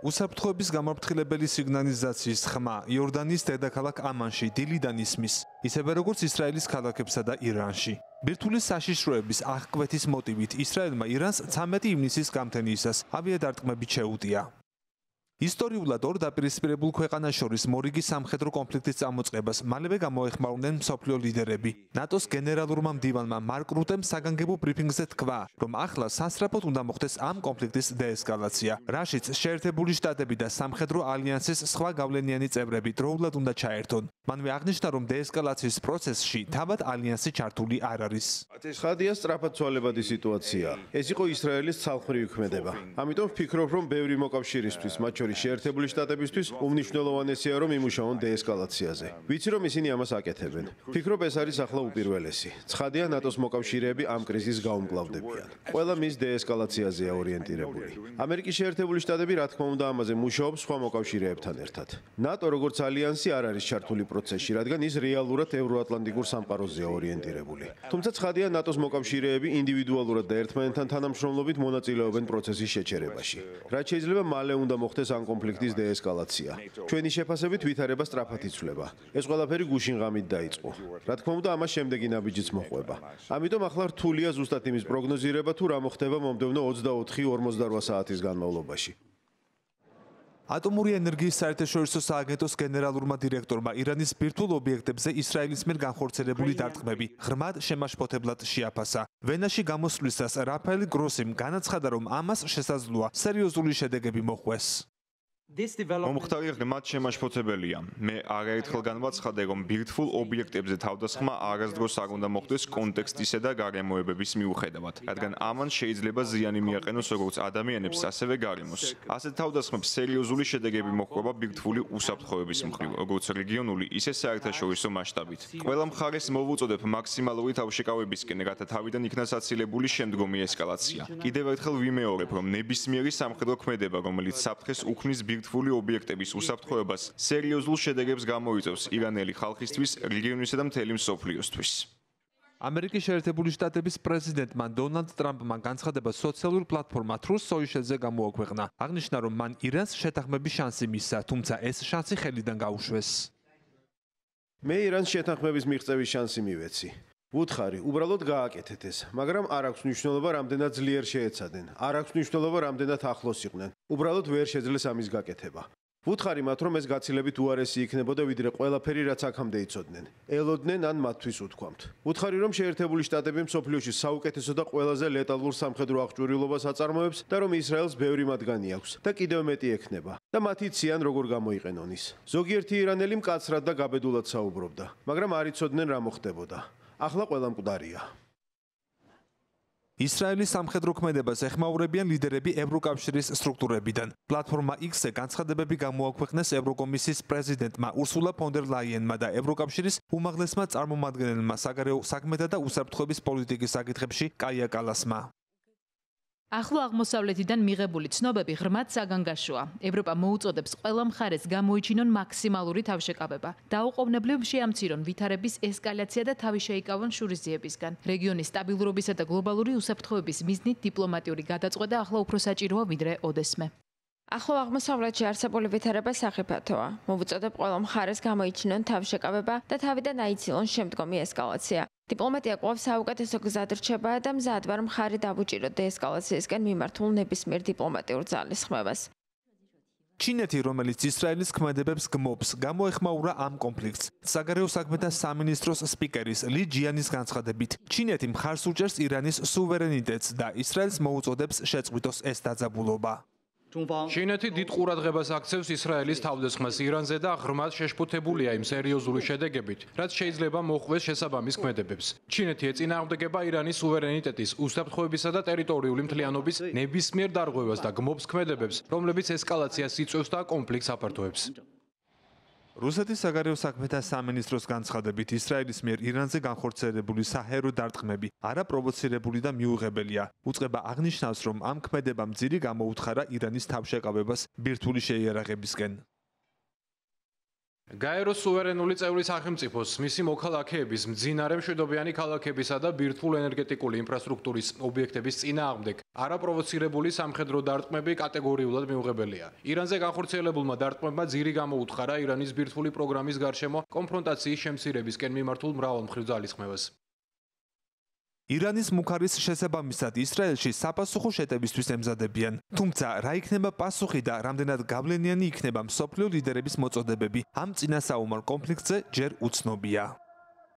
უსაფრთხოების გამაფრთხილებელი სიგნალიზაციის ხმა იორდანიის დედაქალაქ ამანში დილიდან ისმის, ისევე როგორც ისრაელის ქალაქებსა და ირანში. ბირთვული საშიშროების აღკვეთის მოტივით ისრაელმა ირანს 13 ივნისის გამთენიისას ავიადარტყმებით შეუტია. ისტორიულად ორ დაპირისპირებულ ქვეყანას შორის მორიგი სამხედრო კონფლიქტის წამოწყებას მალევე გამოეხმაურნენ მსოფლიო ლიდერები. ნატოს გენერალურმა მდივანმა მარკ რუტემ საგანგებო ბრიფინგზე თქვა, რომ ახლა სასწრაფოდ უნდა მოხდეს ამ კონფლიქტის დეესკალაცია, რაშიც შეერთებული შტატები და სამხედრო ალიანსის სხვა გავლენიანი წევრები დროულად უნდა ჩაერთონ. მანვე აღნიშნა, რომ დეესკალაციის პროცესში თავად ალიანსი ჩართული არ არის. ხადია სწრაფად ცვალებადი სიტუაცია. ეს იყო ისრაელის ცალხმრივი ქმედება. ამიტომ ვფიქრობ, რომ ბევრი მოკავშირისთვის, მათ შორის შეერთებული შტატებისთვის უმნიშვნელოვანესია, რომ იმუშაონ დეესკალაციაზე. ვიცი, რომ ისინი ამას აკეთებენ. ვფიქრობ, ეს არის ახლა უპირველესი. ცხადია, ნატოს მოკავშირეები ამ კრიზისს გაუმკლავდებიან. ყველა მის დეესკალაციაზეა ორიენტირებული. ამერიკის შეერთებული შტატები, რა თქმა უნდა, ამაზე მუშაობს სხვა მოკავშირეებთან ერთად. ნატო როგორც ალიანსი არ არის ჩართული პროცესში, რადგან ის რეალურად ევროატლანტიკურ სამყაროზეა ორიენტირებული. თუმცა ცხადია, ნატოს მოკავშირეები ინდივიდუალურად და ერთმანეთთან თანამშრომლობით მონაწილეობენ პროცესის შეჩერებაში. რაც შეიძლება მალე უნდა მოხდეს ამ კონფლიქტის დეესკალაცია. ჩვენი შეფასებით ვითარება სწრაფად იცვლება. ეს ყველაფერი გუშინ ღამით დაიწყო. რა თქმა უნდა, ამას შემდეგი ნაბიჯიც მოყვება. ამიტომ ახლა რთულია ზუსტად იმის პროგნოზირება, თუ რა მოხდება მომდევნო 24-48 საათის განმავლობაში. ატომური ენერგიის საერთაშორისო სააგენტოს გენერალურმა დირექტორმა ირანის ბირთვულ ობიექტებზე ისრაელის მიერ განხორციელებული დარტყმები ღრმად შემაშფოთებლად შეაფასა. ვენაში გამოსვლისას რაფაელ გროსიმ განაცხადა, რომ ამას შესაძლოა სერიოზული შედეგები მოხვდეს. მომხდარი ღრმად შემაშფოთებელია. მე არაერთხელ განვაცხადე, რომ ბირთვულ ობიექტებზე თავდასხმა არასდროს არ უნდა მოხდეს კონტექსტისა და გარემოებების მიუხედავად, რადგან ამან შეიძლება ზიანი მიაყენოს როგორც ადამიანებს, ასევე გარემოს. ასეთ თავდასხმებს სერიოზული შედეგები მოჰყვება ბირთვული უსაფრთხოების მხრივ, როგორც რეგიონული, ისე საერთაშორისო მასშტაბით. ყველა მხარეს მოვუწოდებ მაქსიმალური თავშეკავებისკენ, რათა თავიდან იქნა საცილებული შემდგომი ესკალაცია. კიდევ ერთხელ ვიმეორებ, რომ ნებისმიერი სამხედრო ქმედება, რომელიც საფრთხეს უქმნის ბირთვული ობიექტების უსაფრთხოებას სერიოზულ შედეგებს გამოიწვევს ირანელი ხალხისთვის, რეგიონისა და მთელი მსოფლიოსთვის. ამერიკის შეერთებული შტატების პრეზიდენტმა დონალდ ტრამპმა განცხადება სოციალურ პლატფორმა Truth Social-ზე გამოაქვეყნა. აღნიშნა, რომ მან ირანს შეთანხმების შანსი მისცა, თუმცა ეს შანსი ხელიდან გაუშვეს. მე ირანს შეთანხმების მიღწევის შანსი მივეცი. ვუთხარი, უბრალოდ გააკეთეთ ეს, მაგრამ არ აქვს მნიშვნელობა, რამდენად ძლიერ შეეცადნენ. არ აქვს მნიშვნელობა, რამდენად ახლოს იყვნენ. უბრალოდ ვერ შეძლეს ამის გაკეთება. ვუთხარი მათ, რომ ეს გაცილებით უარესი იქნებოდა, ვიდრე ყველაფერი, რაც აქამდე იცოდნენ. ელოდნენ ან მათთვის უთქვამთ. ვუთხარი, რომ შეერთებული შტატები მსოფლიოში საუკეთესო და ყველაზე ლეტალურ სამხედრო აღჭურვილობას აწარმოებს და რომ ისრაელს ბევრი მათგანი აქვს და კიდევ მეტი ექნება. და მათ იციან, როგორ გამოიყენონ ის. ზოგიერთი ირანელი მკაცრად და გაბედულად საუბრობდა, მაგრამ არ იცოდნენ რა მოხდებოდა. ახლა ყველა მკვდარია. ისრაელის სამხედრო ქმედებას ეხმაურებიან ლიდერები ევროკავშირის სტრუქტურებიდან. პლატფორმა X-ზე განცხადებები გამოაქვეყნეს ევროკომისიის პრეზიდენტმა ურსულა ფონ დერ ლაიენმა და ევროკავშირის უმაღლესმა წარმომადგენელმა საგარეო საქმეთა და უსაფრთხოების პოლიტიკის საკითხებში კაია კალასმა. ახლო აღმოსავლეთიდან მიღებული ცნობები ღრმად საგანგაშოა. ევროპა მოუწოდებს ყველა მხარეს გამოიჩინონ მაქსიმალური თავშეკავება. დაუყოვნებლივ შეამცირონ ვითარების ესკალაცია და თავი შეიკავონ შურისძიებისგან. რეგიონის სტაბილურობისა და გლობალური უსაფრთხოების მიზნით დიპლომატიური გადაწყვეტა ახლა უფრო საჭიროა ვიდრე ოდესმე. ახლო აღმოსავლეთში არსებული ვითარება სახიფათოა. მოვუწოდებ ყველა მხარეს გამოიჩინონ თავშეკავება და თავიდან აიცილონ შემდგომი ესკალაცია. დიპლომატია კვლავ საუკეთესო გზად რჩება და მზად ვარ მხარი დავუჭიროთ დეესკალაციისკენ მიმართულ ნებისმიერ დიპლომატიურ ძალისხმევას. ჩინეთი, რომელიც ისრაელის ქმედებებს გმობს, გამოეხმაურა ამ კონფლიქტს. საგარეო საქმეთა სამინისტროს სპიკერის ალი ჯიანის განცხადებით, ჩინეთი მხარს უჭერს ირანის სუვერენიტეტს და ისრაელს მოუწოდებს შეწყვიტოს ეს დაძაბულობა. ჩინეთი დიდ ყურადღებას აქცევს ისრაელის თავდასხმას ირანზე და ღრმად შეშფოთებულია იმ სერიოზული შედეგებით, რაც შეიძლება მოხვდეს შესაბამის ქმედებებს. ჩინეთი ეწინააღმდეგება ირანის სუვერენიტეტის, უსაფრთხოებისა და ტერიტორიული მთლიანობის ნებისმიერ დარღვევას და გმობს ქმედებებს, რომლებიც ესკალაციას იწვევს და კონფლიქტს აფართოებს. რუსეთის საგარეო საქმეთა სამინისტროს განცხადებით, ისრაელის მიერ ირანზე განხორციელებული საჰაერო დარტყმები არაპროვოცირებული და მიუღებელია. უწყება აღნიშნავს, რომ ამ ქმედებამ ძირი გამოუთხარა ირანის თავშეკავებას ბირთვული შეიარაღებისკენ. გაეროს სუვერენული წევრი სახელმწიფოს მისი მოქალაქეების მძინარე მშვიდობიანი ქალაქებისა და ბირთვულ ენერგეტიკული ინფრასტრუქტურის ობიექტების წინააღმდეგ არაპროვოცირებული სამხედრო დარტყმები კატეგორიულად მიუღებელია. ირანზე განხორციელებულმა დარტყმებმა ძირი გამოუთხარა ირანის ბირთვული პროგრამის გარშემო კონფრონტაციის შემცირებისკენ მიმართულ მრავალმხრივ ძალისხმევას. ირანის მუქარის შესაბამისად ისრაელში საპასუხო შეტევისთვის ემზადებიან. თუმცა რა იქნება პასუხი და რამდენად გავლენიანი იქნება მსოფლიო ლიდერების მოწოდებები ამ წინასაომარ კონფლიქტზე ჯერ უცნობია.